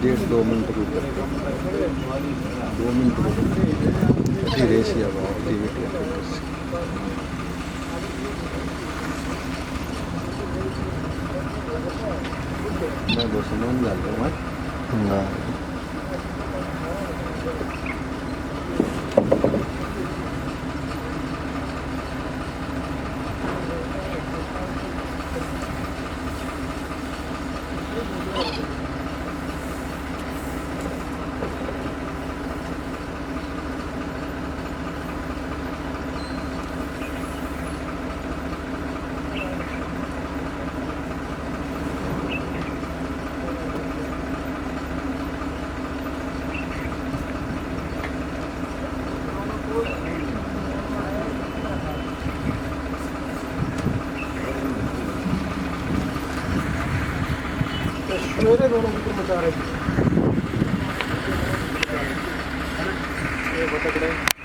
1.5-2 minute की 2 minute की race या मैं बस समझ जाता हूँ मैं मेरे दोनों मित्र मचा रहे थे ये बतख रहे